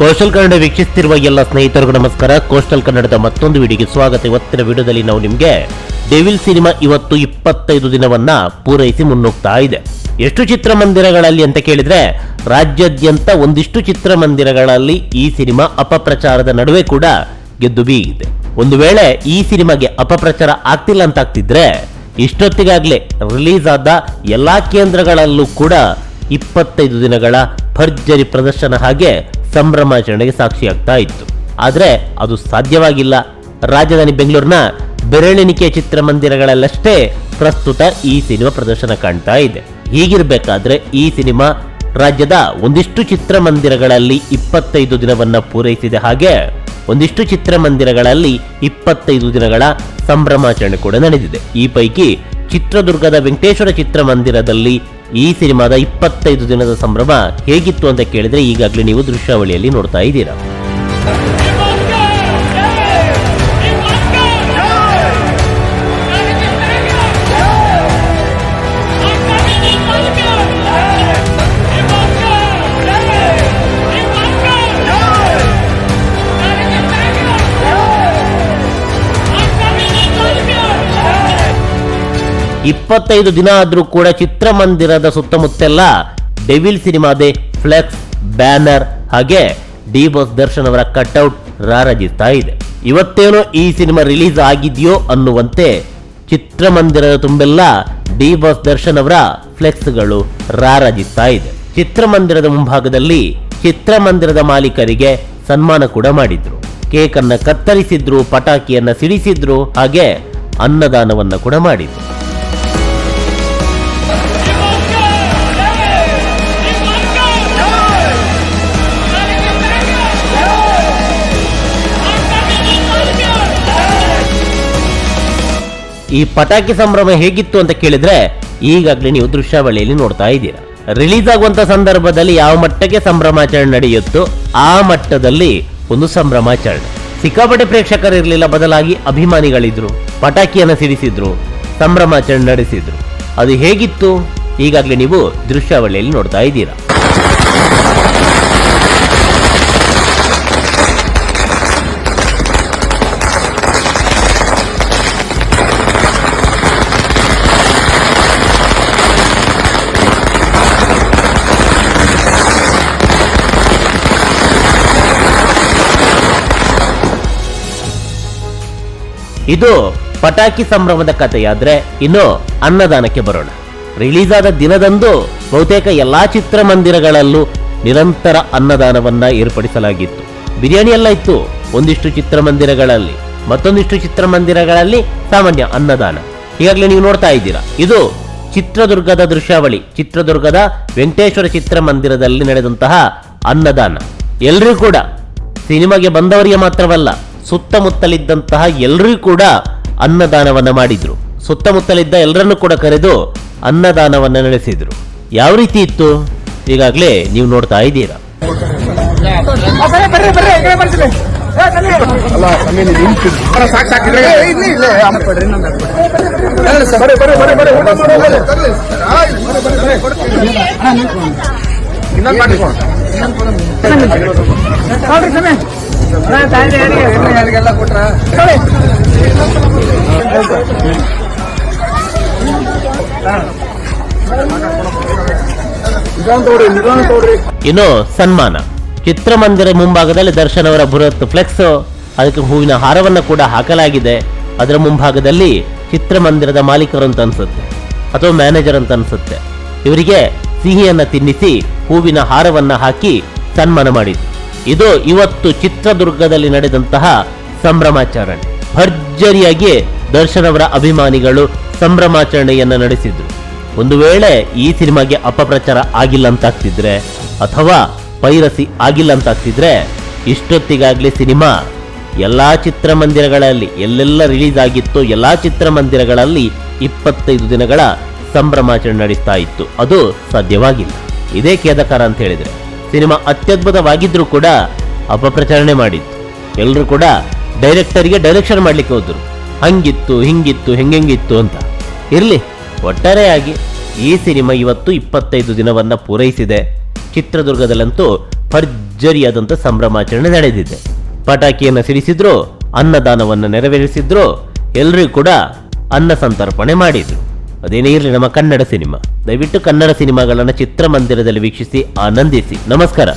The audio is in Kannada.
ಕೋಸ್ಟಲ್ ಕನ್ನಡ ವೀಕ್ಷಿಸುತ್ತಿರುವ ಎಲ್ಲ ಸ್ನೇಹಿತರಿಗೂ ನಮಸ್ಕಾರ. ಕೋಸ್ಟಲ್ ಕನ್ನಡದ ಮತ್ತೊಂದು ವಿಡಿಯೋಗೆ ಸ್ವಾಗತ. ಇವತ್ತಿನ ವಿಡಿಯೋದಲ್ಲಿ ನಾವು ನಿಮಗೆ ಡೆವಿಲ್ ಸಿನಿಮಾ ಇವತ್ತು 25 ದಿನವನ್ನ ಪೂರೈಸಿ ಮುನ್ನುಗ್ತಾ ಇದೆ. ಎಷ್ಟು ಚಿತ್ರಮಂದಿರಗಳಲ್ಲಿ ಅಂತ ಕೇಳಿದ್ರೆ ರಾಜ್ಯಾದ್ಯಂತ ಒಂದಿಷ್ಟು ಚಿತ್ರಮಂದಿರಗಳಲ್ಲಿ ಈ ಸಿನಿಮಾ ಅಪಪ್ರಚಾರದ ನಡುವೆ ಕೂಡ ಗೆದ್ದು ಬೀಗಿದೆ. ಒಂದು ವೇಳೆ ಈ ಸಿನಿಮಾಗೆ ಅಪಪ್ರಚಾರ ಆಗ್ತಿಲ್ಲ ಅಂತಾಗ್ತಿದ್ರೆ ಇಷ್ಟೊತ್ತಿಗಾಗ್ಲೇ ರಿಲೀಸ್ ಆದ ಎಲ್ಲಾ ಕೇಂದ್ರಗಳಲ್ಲೂ ಕೂಡ 25 ದಿನಗಳ ಭರ್ಜರಿ ಪ್ರದರ್ಶನ ಹಾಗೆ ಸಂಭ್ರಮಾಚರಣೆಗೆ ಸಾಕ್ಷಿಯಾಗ್ತಾ ಇತ್ತು. ಆದ್ರೆ ಅದು ಸಾಧ್ಯವಾಗಿಲ್ಲ. ರಾಜಧಾನಿ ಬೆಂಗಳೂರಿನ ಬೆರಳೆಣಿಕೆ ಚಿತ್ರಮಂದಿರಗಳಲ್ಲಷ್ಟೇ ಪ್ರಸ್ತುತ ಈ ಸಿನಿಮಾ ಪ್ರದರ್ಶನ ಕಾಣ್ತಾ ಇದೆ. ಹೀಗಿರ್ಬೇಕಾದ್ರೆ ಈ ಸಿನಿಮಾ ರಾಜ್ಯದ ಒಂದಿಷ್ಟು ಚಿತ್ರಮಂದಿರಗಳಲ್ಲಿ 25 ದಿನವನ್ನ ಪೂರೈಸಿದೆ. ಹಾಗೆ ಒಂದಿಷ್ಟು ಚಿತ್ರಮಂದಿರಗಳಲ್ಲಿ 25 ದಿನಗಳ ಸಂಭ್ರಮಾಚರಣೆ ಕೂಡ ನಡೆದಿದೆ. ಈ ಪೈಕಿ ಚಿತ್ರದುರ್ಗದ ವೆಂಕಟೇಶ್ವರ ಚಿತ್ರಮಂದಿರದಲ್ಲಿ ಈ ಸಿನಿಮಾದ 25 ದಿನದ ಸಂಭ್ರಮ ಹೇಗಿತ್ತು ಅಂತ ಕೇಳಿದ್ರೆ ಈಗಾಗಲೇ ನೀವು ದೃಶ್ಯಾವಳಿಯಲ್ಲಿ ನೋಡ್ತಾ ಇದ್ದೀರಾ. ಇಪ್ಪತ್ತೈದು ದಿನ ಆದ್ರೂ ಕೂಡ ಚಿತ್ರಮಂದಿರದ ಸುತ್ತಮುತ್ತೆಲ್ಲ ಡೆವಿಲ್ ಸಿನಿಮಾದೆ ಫ್ಲೆಕ್ಸ್, ಬ್ಯಾನರ್ ಹಾಗೆ ಡಿ ಬಾಸ್ ದರ್ಶನ್ ಅವರ ಕಟ್ಔಟ್ ರಾರಾಜಿಸ್ತಾ ಇದೆ. ಇವತ್ತೇನೋ ಈ ಸಿನಿಮಾ ರಿಲೀಸ್ ಆಗಿದೆಯೋ ಅನ್ನುವಂತೆ ಚಿತ್ರಮಂದಿರದ ತುಂಬೆಲ್ಲ ಡಿ ಬಾಸ್ ದರ್ಶನ್ ಅವರ ಫ್ಲೆಕ್ಸ್ಗಳು ರಾರಾಜಿಸ್ತಾ ಇದೆ. ಚಿತ್ರಮಂದಿರದ ಮುಂಭಾಗದಲ್ಲಿ ಚಿತ್ರಮಂದಿರದ ಮಾಲೀಕರಿಗೆ ಸನ್ಮಾನ ಕೂಡ ಮಾಡಿದ್ರು. ಕೇಕ್ ಅನ್ನ ಕತ್ತರಿಸಿದ್ರು, ಪಟಾಕಿಯನ್ನ ಸಿಡಿಸಿದ್ರು, ಹಾಗೆ ಅನ್ನದಾನವನ್ನ ಕೂಡ ಮಾಡಿದ್ರು. ಈ ಪಟಾಕಿ ಸಂಭ್ರಮ ಹೇಗಿತ್ತು ಅಂತ ಕೇಳಿದ್ರೆ ಈಗಾಗಲೇ ನೀವು ದೃಶ್ಯಾವಳಿಯಲ್ಲಿ ನೋಡ್ತಾ ಇದ್ದೀರಾ. ರಿಲೀಸ್ ಆಗುವಂತ ಸಂದರ್ಭದಲ್ಲಿ ಯಾವ ಮಟ್ಟಕ್ಕೆ ಸಂಭ್ರಮಾಚರಣೆ ನಡೆಯುತ್ತೋ ಆ ಮಟ್ಟದಲ್ಲಿ ಒಂದು ಸಂಭ್ರಮಾಚರಣೆ. ಸಿಕ್ಕಾಪಟ್ಟೆ ಪ್ರೇಕ್ಷಕರು ಇರಲಿಲ್ಲ, ಬದಲಾಗಿ ಅಭಿಮಾನಿಗಳಿದ್ರು, ಪಟಾಕಿಯನ್ನು ಸಿಡಿಸಿದ್ರು, ಸಂಭ್ರಮಾಚರಣೆ ನಡೆಸಿದ್ರು. ಅದು ಹೇಗಿತ್ತು ಈಗಾಗಲೇ ನೀವು ದೃಶ್ಯಾವಳಿಯಲ್ಲಿ ನೋಡ್ತಾ ಇದ್ದೀರಾ. ಇದು ಪಟಾಕಿ ಸಂಭ್ರಮದ ಕಥೆಯಾದ್ರೆ ಇನ್ನು ಅನ್ನದಾನಕ್ಕೆ ಬರೋಣ. ರಿಲೀಸ್ ಆದ ದಿನದಂದು ಬಹುತೇಕ ಎಲ್ಲಾ ಚಿತ್ರಮಂದಿರಗಳಲ್ಲೂ ನಿರಂತರ ಅನ್ನದಾನವನ್ನ ಏರ್ಪಡಿಸಲಾಗಿತ್ತು. ಬಿರಿಯಾನಿ ಎಲ್ಲ ಇತ್ತು ಒಂದಿಷ್ಟು ಚಿತ್ರಮಂದಿರಗಳಲ್ಲಿ, ಮತ್ತೊಂದಿಷ್ಟು ಚಿತ್ರಮಂದಿರಗಳಲ್ಲಿ ಸಾಮಾನ್ಯ ಅನ್ನದಾನ. ಈಗಾಗಲೇ ನೀವು ನೋಡ್ತಾ ಇದ್ದೀರಾ. ಇದು ಚಿತ್ರದುರ್ಗದ ದೃಶ್ಯಾವಳಿ. ಚಿತ್ರದುರ್ಗದ ವೆಂಕಟೇಶ್ವರ ಚಿತ್ರಮಂದಿರದಲ್ಲಿ ನಡೆದಂತಹ ಅನ್ನದಾನ. ಎಲ್ಲರೂ ಕೂಡ ಸಿನಿಮಾಗೆ ಬಂದವರಿಗೆ ಮಾತ್ರವಲ್ಲ, ಸುತ್ತಮುತ್ತಲಿದ್ದಂತಹ ಎಲ್ಲರೂ ಕೂಡ ಅನ್ನದಾನವನ್ನ ಮಾಡಿದ್ರು. ಸುತ್ತಮುತ್ತಲಿದ್ದ ಎಲ್ಲರನ್ನು ಕೂಡ ಕರೆದು ಅನ್ನದಾನವನ್ನ ನಡೆಸಿದ್ರು. ಯಾವ ರೀತಿ ಇತ್ತು ಈಗಾಗಲೇ ನೀವು ನೋಡ್ತಾ ಇದ್ದೀರಾ. ಇನ್ನು ಸನ್ಮಾನ. ಚಿತ್ರಮಂದಿರ ಮುಂಭಾಗದಲ್ಲಿ ದರ್ಶನ್ ಅವರ ಬೃಹತ್ ಫ್ಲೆಕ್ಸ್, ಅದಕ್ಕೆ ಹೂವಿನ ಹಾರವನ್ನ ಕೂಡ ಹಾಕಲಾಗಿದೆ. ಅದರ ಮುಂಭಾಗದಲ್ಲಿ ಚಿತ್ರಮಂದಿರದ ಮಾಲೀಕರು ಅಂತ ಅನ್ಸುತ್ತೆ ಅಥವಾ ಮ್ಯಾನೇಜರ್ ಅಂತ ಅನ್ಸುತ್ತೆ, ಇವರಿಗೆ ಸಿಹಿಯನ್ನ ತಿನ್ನಿಸಿ ಹೂವಿನ ಹಾರವನ್ನ ಹಾಕಿ ಸನ್ಮಾನ ಮಾಡಿದ್ರು. ಇದು ಇವತ್ತು ಚಿತ್ರದುರ್ಗದಲ್ಲಿ ನಡೆದಂತಹ ಸಂಭ್ರಮಾಚರಣೆ. ಭರ್ಜರಿಯಾಗಿ ದರ್ಶನ್ ಅವರ ಅಭಿಮಾನಿಗಳು ಸಂಭ್ರಮಾಚರಣೆಯನ್ನ ನಡೆಸಿದ್ರು. ಒಂದು ವೇಳೆ ಈ ಸಿನಿಮಾಗೆ ಅಪಪ್ರಚಾರ ಆಗಿಲ್ಲ ಅಂತಾಗ್ತಿದ್ರೆ ಅಥವಾ ಪೈರಸಿ ಆಗಿಲ್ಲ ಅಂತಾಗ್ತಿದ್ರೆ ಇಷ್ಟೊತ್ತಿಗಾಗ್ಲೇ ಸಿನಿಮಾ ಎಲ್ಲಾ ಚಿತ್ರಮಂದಿರಗಳಲ್ಲಿ ಎಲ್ಲೆಲ್ಲ ರಿಲೀಸ್ ಆಗಿತ್ತು ಎಲ್ಲಾ ಚಿತ್ರಮಂದಿರಗಳಲ್ಲಿ 25 ದಿನಗಳ ಸಂಭ್ರಮಾಚರಣೆ ನಡೆಸ್ತಾ ಇತ್ತು. ಅದು ಸಾಧ್ಯವಾಗಿಲ್ಲ. ಇದೇ ಖೇದಕರ ಅಂತ ಹೇಳಿದ್ರೆ ಸಿನಿಮಾ ಅತ್ಯದ್ಭುತವಾಗಿದ್ರು ಕೂಡ ಅಪಪ್ರಚಾರಣೆ ಮಾಡಿತ್ತು. ಎಲ್ಲರೂ ಕೂಡ ಡೈರೆಕ್ಟರ್ಗೆ ಡೈರೆಕ್ಷನ್ ಮಾಡ್ಲಿಕ್ಕೆ ಹೋದ್ರು, ಹಂಗಿತ್ತು ಹಿಂಗಿತ್ತು ಹೆಂಗೆಂಗಿತ್ತು ಅಂತ. ಇರ್ಲಿ, ಒಟ್ಟಾರೆಯಾಗಿ ಈ ಸಿನಿಮಾ ಇವತ್ತು 25 ದಿನವನ್ನ ಪೂರೈಸಿದೆ. ಚಿತ್ರದುರ್ಗದಲ್ಲಂತೂ ಭರ್ಜರಿಯಾದಂಥ ಸಂಭ್ರಮಾಚರಣೆ ನಡೆದಿದೆ. ಪಟಾಕಿಯನ್ನು ಸಿಡಿಸಿದ್ರು, ಅನ್ನದಾನವನ್ನು ನೆರವೇರಿಸಿದ್ರು, ಎಲ್ಲರಿಗೂ ಕೂಡ ಅನ್ನ ಸಂತರ್ಪಣೆ ಮಾಡಿದ್ರು. ಅದೇನೇ ಇರಲಿ ನಮ್ಮ ಕನ್ನಡ ಸಿನಿಮಾ. ದಯವಿಟ್ಟು ಕನ್ನಡ ಸಿನಿಮಾಗಳನ್ನು ಚಿತ್ರಮಂದಿರದಲ್ಲಿ ವೀಕ್ಷಿಸಿ ಆನಂದಿಸಿ. ನಮಸ್ಕಾರ.